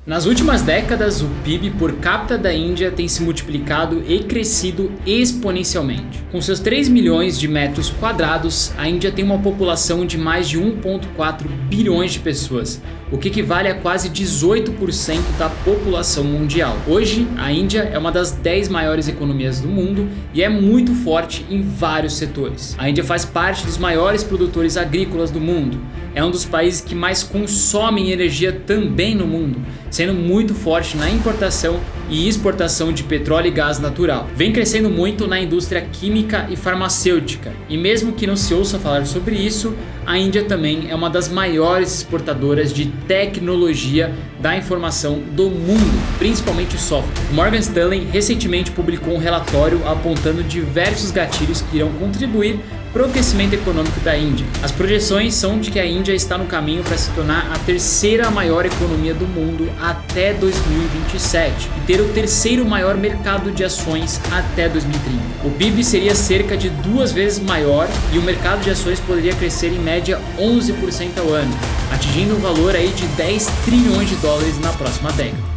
Nas últimas décadas, o PIB por capita da Índia tem se multiplicado e crescido exponencialmente. Com seus 3 milhões de metros quadrados, a Índia tem uma população de mais de 1,4 bilhões de pessoas, o que equivale a quase 18% da população mundial. Hoje, a Índia é uma das 10 maiores economias do mundo e é muito forte em vários setores. A Índia faz parte dos maiores produtores agrícolas do mundo. É um dos países que mais consomem energia também no mundo, sendo muito forte na importação e exportação de petróleo e gás natural. Vem crescendo muito na indústria química e farmacêutica, e mesmo que não se ouça falar sobre isso, a Índia também é uma das maiores exportadoras de tecnologia da informação do mundo, principalmente software. O Morgan Stanley recentemente publicou um relatório apontando diversos gatilhos que irão contribuir para o crescimento econômico da Índia. As projeções são de que a Índia está no caminho para se tornar a terceira maior economia do mundo até 2027 e ter o terceiro maior mercado de ações até 2030. O PIB seria cerca de 2 vezes maior e o mercado de ações poderia crescer em média 11% ao ano, atingindo um valor aí de 10 trilhões de dólares na próxima década.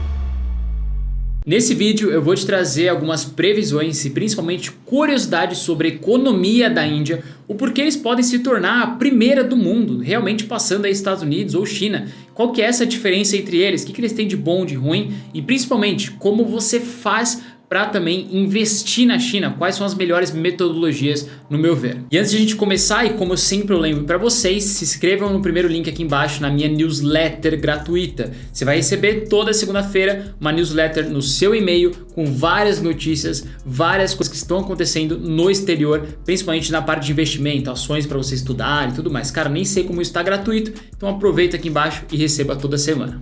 Nesse vídeo eu vou te trazer algumas previsões e principalmente curiosidades sobre a economia da Índia, o porquê eles podem se tornar a primeira do mundo, realmente passando aí Estados Unidos ou China. Qual que é essa diferença entre eles, o que eles têm de bom, de ruim e principalmente como você faz para também investir na China, quais são as melhores metodologias no meu ver. E antes de a gente começar, e como eu sempre lembro para vocês, se inscrevam no primeiro link aqui embaixo na minha newsletter gratuita. Você vai receber toda segunda-feira uma newsletter no seu e-mail com várias notícias, várias coisas que estão acontecendo no exterior, principalmente na parte de investimento, ações para você estudar e tudo mais. Cara, nem sei como isso está gratuito, então aproveita aqui embaixo e receba toda semana.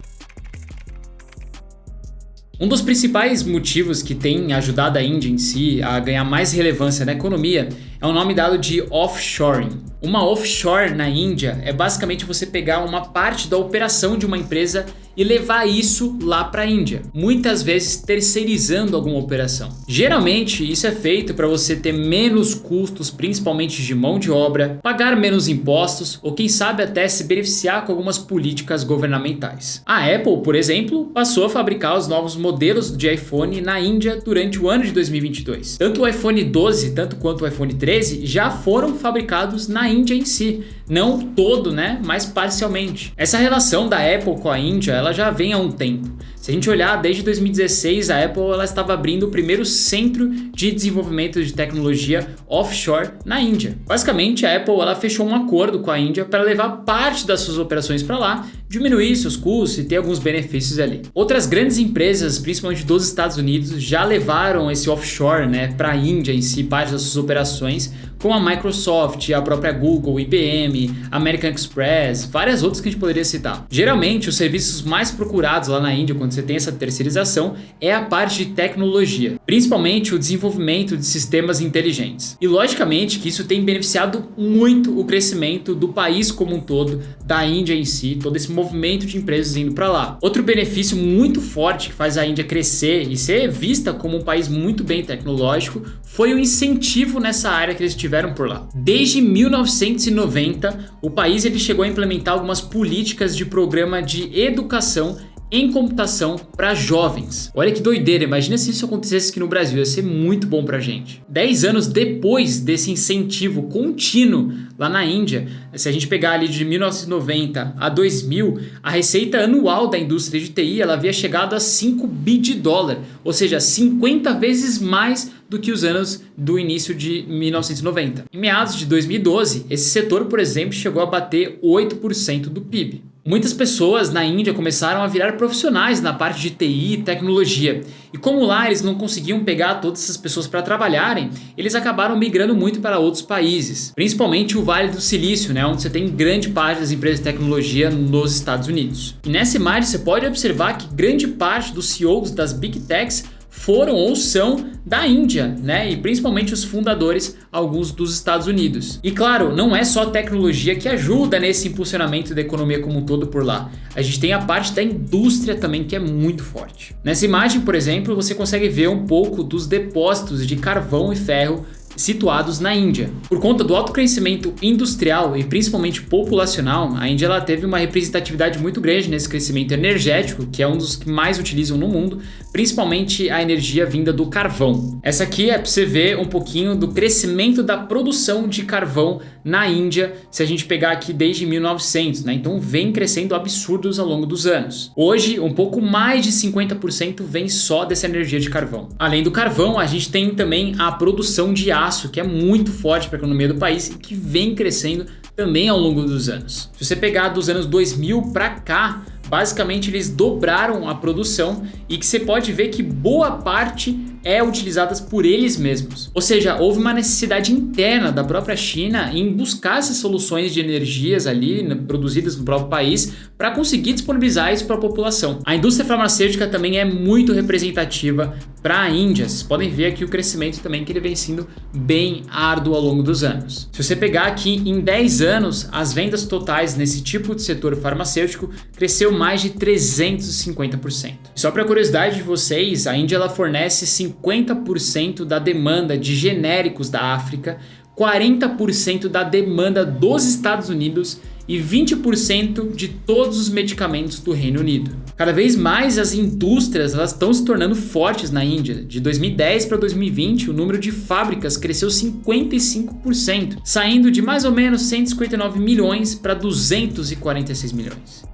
Um dos principais motivos que tem ajudado a Índia em si a ganhar mais relevância na economia é o nome dado de offshoring. Uma offshore na Índia é basicamente você pegar uma parte da operação de uma empresa e levar isso lá para a Índia, muitas vezes terceirizando alguma operação. Geralmente isso é feito para você ter menos custos, principalmente de mão de obra, pagar menos impostos ou quem sabe até se beneficiar com algumas políticas governamentais. A Apple, por exemplo, passou a fabricar os novos modelos de iPhone na Índia durante o ano de 2022. Tanto o iPhone 12 tanto quanto o iPhone 13 já foram fabricados na Índia em si, não todo, mas parcialmente. Essa relação da Apple com a Índia, ela já vem há um tempo. Se a gente olhar, desde 2016, a Apple ela estava abrindo o primeiro centro de desenvolvimento de tecnologia offshore na Índia. Basicamente, a Apple ela fechou um acordo com a Índia para levar parte das suas operações para lá, diminuir seus custos e ter alguns benefícios ali. Outras grandes empresas, principalmente dos Estados Unidos, já levaram esse offshore para a Índia em si, parte das suas operações, como a Microsoft, a própria Google, IBM, American Express, várias outras que a gente poderia citar. Geralmente, os serviços mais procurados lá na Índia, quando você tem essa terceirização, é a parte de tecnologia, principalmente o desenvolvimento de sistemas inteligentes. E logicamente que isso tem beneficiado muito o crescimento do país como um todo, da Índia em si, todo esse movimento de empresas indo para lá. Outro benefício muito forte que faz a Índia crescer e ser vista como um país muito bem tecnológico foi o incentivo nessa área que eles tiveram por lá. Desde 1990, o país ele chegou a implementar algumas políticas de programa de educação em computação para jovens. Olha que doideira, imagina se isso acontecesse aqui no Brasil, ia ser muito bom pra gente. 10 anos depois desse incentivo contínuo lá na Índia, se a gente pegar ali de 1990 a 2000, a receita anual da indústria de TI ela havia chegado a 5 bi de dólar, ou seja, 50 vezes mais do que os anos do início de 1990. Em meados de 2012, esse setor, por exemplo, chegou a bater 8% do PIB. Muitas pessoas na Índia começaram a virar profissionais na parte de TI e tecnologia. E como lá eles não conseguiam pegar todas essas pessoas para trabalharem, eles acabaram migrando muito para outros países. Principalmente o Vale do Silício, onde você tem grande parte das empresas de tecnologia nos Estados Unidos. E nessa imagem você pode observar que grande parte dos CEOs das Big Techs foram ou são da Índia, e principalmente os fundadores, alguns dos Estados Unidos. E claro, não é só a tecnologia que ajuda nesse impulsionamento da economia como um todo por lá. A gente tem a parte da indústria também que é muito forte. Nessa imagem, por exemplo, você consegue ver um pouco dos depósitos de carvão e ferro situados na Índia. Por conta do alto crescimento industrial e principalmente populacional, a Índia ela teve uma representatividade muito grande nesse crescimento energético, que é um dos que mais utilizam no mundo, principalmente a energia vinda do carvão. Essa aqui é para você ver um pouquinho do crescimento da produção de carvão na Índia, se a gente pegar aqui desde 1900, né? Então vem crescendo absurdos ao longo dos anos. Hoje, um pouco mais de 50% vem só dessa energia de carvão. Além do carvão, a gente tem também a produção de aço, que é muito forte para a economia do país e que vem crescendo também ao longo dos anos. Se você pegar dos anos 2000 para cá, basicamente eles dobraram a produção e que você pode ver que boa parte é utilizada por eles mesmos. Ou seja, houve uma necessidade interna da própria China em buscar essas soluções de energias ali produzidas no próprio país para conseguir disponibilizar isso para a população. A indústria farmacêutica também é muito representativa para a Índia. Vocês podem ver aqui o crescimento também que ele vem sendo bem árduo ao longo dos anos. Se você pegar aqui em 10 anos, as vendas totais nesse tipo de setor farmacêutico cresceu mais de 350%. E só para curiosidade de vocês, a Índia ela fornece 50% da demanda de genéricos da África, 40% da demanda dos Estados Unidos e 20% de todos os medicamentos do Reino Unido. Cada vez mais as indústrias elas estão se tornando fortes na Índia. De 2010 para 2020, o número de fábricas cresceu 55%, saindo de mais ou menos 159 milhões para 246 milhões.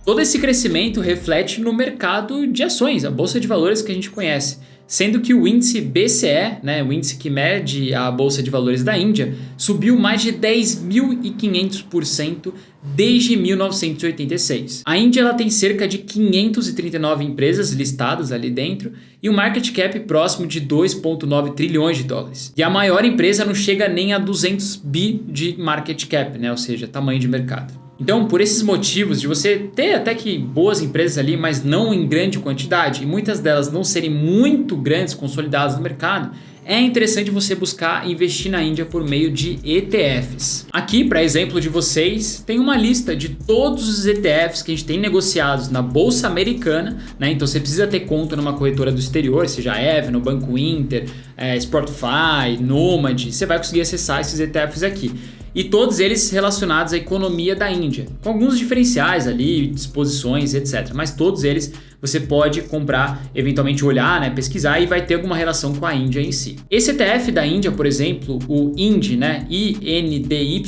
Todo esse crescimento reflete no mercado de ações, a bolsa de valores que a gente conhece, sendo que o índice BCE, né, o índice que mede a bolsa de valores da Índia, subiu mais de 10.500% desde 1986. A Índia ela tem cerca de 539 empresas listadas ali dentro e um market cap próximo de 2,9 trilhões de dólares. E a maior empresa não chega nem a 200 bi de market cap, né, ou seja, tamanho de mercado. Então, por esses motivos de você ter até que boas empresas ali, mas não em grande quantidade, e muitas delas não serem muito grandes, consolidadas no mercado, é interessante você buscar investir na Índia por meio de ETFs. Aqui, para exemplo de vocês, tem uma lista de todos os ETFs que a gente tem negociados na Bolsa Americana, né? Então você precisa ter conta numa corretora do exterior, seja Avenue, Banco Inter, Spotify, Nomad, você vai conseguir acessar esses ETFs aqui. E todos eles relacionados à economia da Índia, com alguns diferenciais ali, disposições, etc. Mas todos eles você pode comprar, eventualmente olhar, né, pesquisar e vai ter alguma relação com a Índia em si. Esse ETF da Índia, por exemplo, o INDY, né, INDY,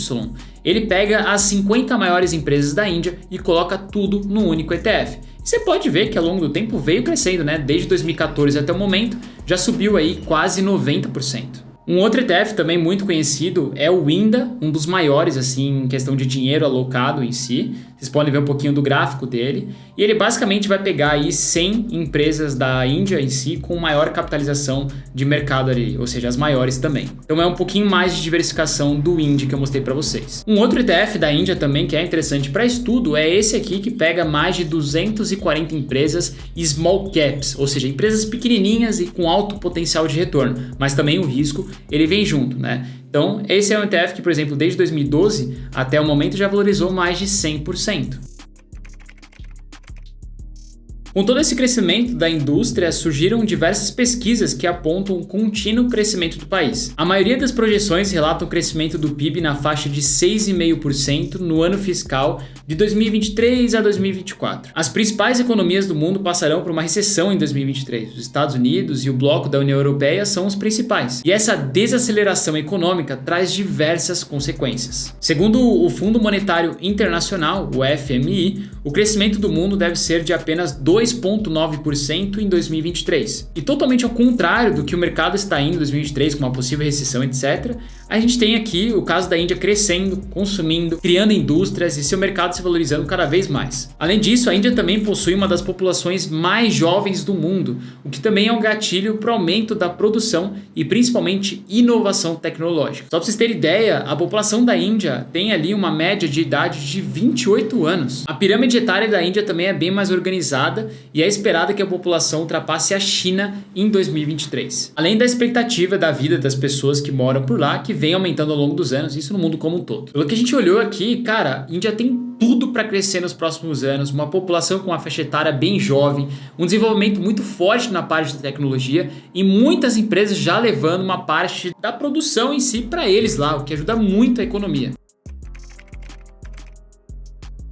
ele pega as 50 maiores empresas da Índia e coloca tudo num único ETF. Você pode ver que ao longo do tempo veio crescendo, né? Desde 2014 até o momento já subiu aí quase 90%. Um outro ETF também muito conhecido é o INDA, um dos maiores assim em questão de dinheiro alocado em si. Vocês podem ver um pouquinho do gráfico dele. E ele basicamente vai pegar aí 100 empresas da Índia em si com maior capitalização de mercado ali, ou seja, as maiores também. Então é um pouquinho mais de diversificação do INDY que eu mostrei para vocês. Um outro ETF da Índia também que é interessante para estudo é esse aqui que pega mais de 240 empresas small caps, ou seja, empresas pequenininhas e com alto potencial de retorno, mas também o risco ele vem junto, né? Então, esse é um ETF que, por exemplo, desde 2012 até o momento já valorizou mais de 100%. Com todo esse crescimento da indústria, surgiram diversas pesquisas que apontam um contínuo crescimento do país. A maioria das projeções relatam o crescimento do PIB na faixa de 6,5% no ano fiscal de 2023 a 2024. As principais economias do mundo passarão por uma recessão em 2023. Os Estados Unidos e o bloco da União Europeia são os principais. E essa desaceleração econômica traz diversas consequências. Segundo o Fundo Monetário Internacional, o FMI, o crescimento do mundo deve ser de apenas 2,9% em 2023. E totalmente ao contrário do que o mercado está indo em 2023, com uma possível recessão, etc., a gente tem aqui o caso da Índia crescendo, consumindo, criando indústrias e seu mercado se valorizando cada vez mais. Além disso, a Índia também possui uma das populações mais jovens do mundo, o que também é um gatilho para o aumento da produção e principalmente inovação tecnológica. Só para vocês terem ideia, a população da Índia tem ali uma média de idade de 28 anos. A pirâmide etária da Índia também é bem mais organizada e é esperada que a população ultrapasse a China em 2023. Além da expectativa da vida das pessoas que moram por lá, que vem aumentando ao longo dos anos, isso no mundo como um todo. Pelo que a gente olhou aqui, cara, a Índia tem tudo para crescer nos próximos anos, uma população com uma faixa etária bem jovem, um desenvolvimento muito forte na parte da tecnologia e muitas empresas já levando uma parte da produção em si para eles lá, o que ajuda muito a economia.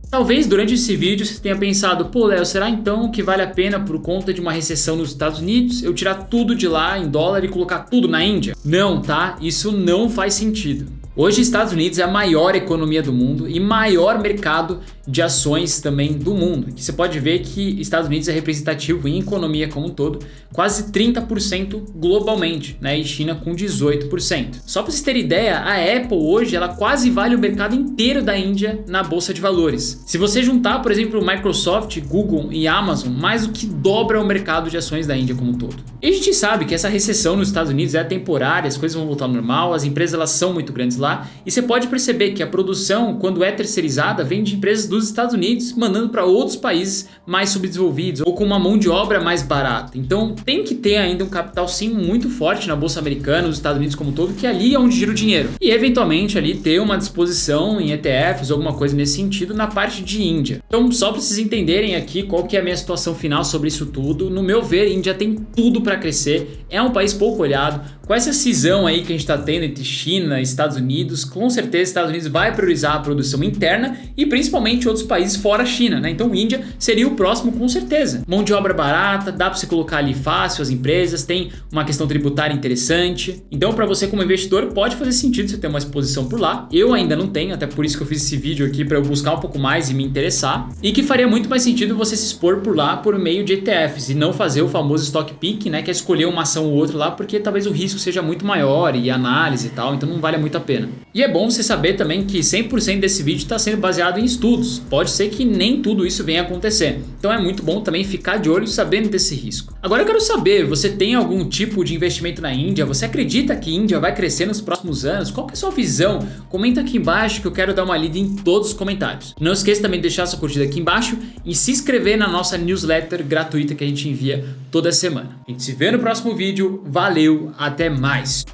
Talvez durante esse vídeo você tenha pensado, pô Léo, será então que vale a pena por conta de uma recessão nos Estados Unidos eu tirar tudo de lá em dólar e colocar tudo na Índia? Não, tá? Isso não faz sentido. Hoje, Estados Unidos é a maior economia do mundo e maior mercado de ações também do mundo. Você pode ver que Estados Unidos é representativo em economia como um todo, quase 30% globalmente, né? E China com 18%. Só para vocês terem ideia, a Apple hoje ela quase vale o mercado inteiro da Índia na bolsa de valores. Se você juntar, por exemplo, Microsoft, Google e Amazon, mais do que dobra o mercado de ações da Índia como um todo. E a gente sabe que essa recessão nos Estados Unidos é temporária, as coisas vão voltar ao normal, as empresas elas são muito grandes lá. E você pode perceber que a produção, quando é terceirizada, vem de empresas dos Estados Unidos, mandando para outros países mais subdesenvolvidos ou com uma mão de obra mais barata. Então tem que ter ainda um capital sim muito forte na bolsa americana, nos Estados Unidos como um todo, que ali é onde gira o dinheiro. E eventualmente ali ter uma disposição em ETFs ou alguma coisa nesse sentido na parte de Índia. Então só para vocês entenderem aqui qual que é a minha situação final sobre isso tudo, no meu ver, a Índia tem tudo para crescer, é um país pouco olhado. Com essa cisão aí que a gente está tendo entre China e Estados Unidos, com certeza Estados Unidos vai priorizar a produção interna e principalmente outros países fora a China, né? Então Índia seria o próximo com certeza. Mão de obra barata, dá para você colocar ali fácil as empresas, tem uma questão tributária interessante. Então para você como investidor pode fazer sentido você ter uma exposição por lá. Eu ainda não tenho, até por isso que eu fiz esse vídeo aqui para eu buscar um pouco mais e me interessar. E que faria muito mais sentido você se expor por lá por meio de ETFs e não fazer o famoso stock pick, né? Que é escolher uma ação ou outra lá porque talvez o risco seja muito maior e análise e tal, então não vale muito a pena. E é bom você saber também que 100% desse vídeo está sendo baseado em estudos. Pode ser que nem tudo isso venha a acontecer. Então é muito bom também ficar de olho sabendo desse risco. Agora eu quero saber, você tem algum tipo de investimento na Índia? Você acredita que a Índia vai crescer nos próximos anos? Qual que é a sua visão? Comenta aqui embaixo que eu quero dar uma lida em todos os comentários. Não esqueça também de deixar sua curtida aqui embaixo e se inscrever na nossa newsletter gratuita que a gente envia toda semana. A gente se vê no próximo vídeo. Valeu, até mais!